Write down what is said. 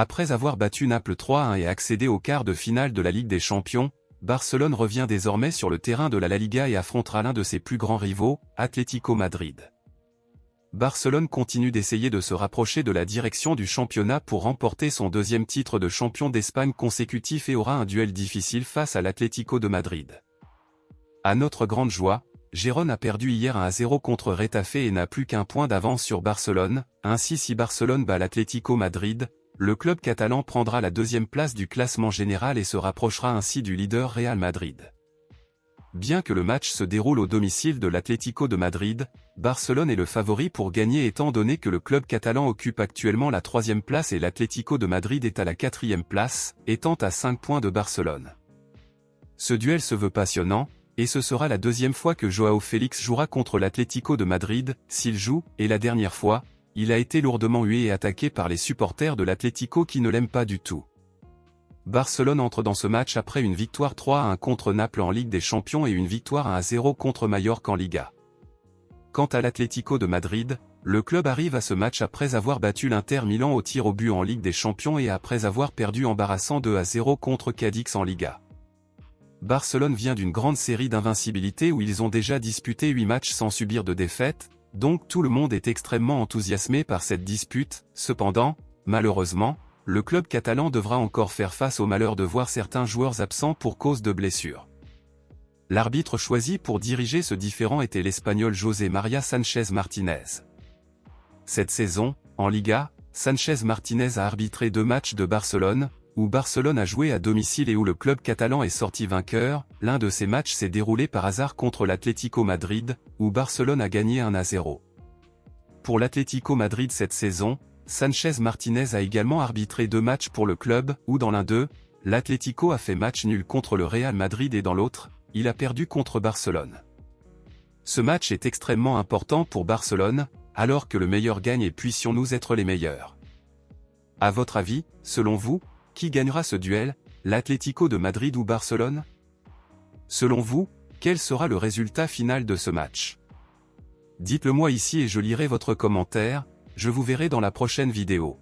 Après avoir battu Naples 3-1 et accédé au quart de finale de la Ligue des Champions, Barcelone revient désormais sur le terrain de la Liga et affrontera l'un de ses plus grands rivaux, Atlético Madrid. Barcelone continue d'essayer de se rapprocher de la direction du championnat pour remporter son deuxième titre de champion d'Espagne consécutif et aura un duel difficile face à l'Atlético de Madrid. À notre grande joie, Gérone a perdu hier 1-0 contre Retafe et n'a plus qu'un point d'avance sur Barcelone. Ainsi, si Barcelone bat l'Atlético Madrid, le club catalan prendra la deuxième place du classement général et se rapprochera ainsi du leader Real Madrid. Bien que le match se déroule au domicile de l'Atlético de Madrid, Barcelone est le favori pour gagner étant donné que le club catalan occupe actuellement la troisième place et l'Atlético de Madrid est à la quatrième place, étant à 5 points de Barcelone. Ce duel se veut passionnant, et ce sera la deuxième fois que Joao Félix jouera contre l'Atlético de Madrid, s'il joue, et la dernière fois, il a été lourdement hué et attaqué par les supporters de l'Atlético qui ne l'aiment pas du tout. Barcelone entre dans ce match après une victoire 3-1 contre Naples en Ligue des Champions et une victoire 1-0 contre Majorque en Liga. Quant à l'Atlético de Madrid, le club arrive à ce match après avoir battu l'Inter Milan au tir au but en Ligue des Champions et après avoir perdu embarrassant 2-0 contre Cadix en Liga. Barcelone vient d'une grande série d'invincibilité où ils ont déjà disputé 8 matchs sans subir de défaite, donc tout le monde est extrêmement enthousiasmé par cette dispute. Cependant, malheureusement, le club catalan devra encore faire face au malheur de voir certains joueurs absents pour cause de blessures. L'arbitre choisi pour diriger ce différend était l'Espagnol José María Sánchez Martínez. Cette saison, en Liga, Sánchez Martínez a arbitré 2 matchs de Barcelone, où Barcelone a joué à domicile et où le club catalan est sorti vainqueur. L'un de ces matchs s'est déroulé par hasard contre l'Atlético Madrid, où Barcelone a gagné 1-0. Pour l'Atlético Madrid cette saison, Sánchez Martínez a également arbitré 2 matchs pour le club, où dans l'un d'eux, l'Atlético a fait match nul contre le Real Madrid et dans l'autre, il a perdu contre Barcelone. Ce match est extrêmement important pour Barcelone, alors que le meilleur gagne et puissions-nous être les meilleurs. À votre avis, selon vous, qui gagnera ce duel, l'Atlético de Madrid ou Barcelone? Selon vous, quel sera le résultat final de ce match? Dites-le moi ici et je lirai votre commentaire, je vous verrai dans la prochaine vidéo.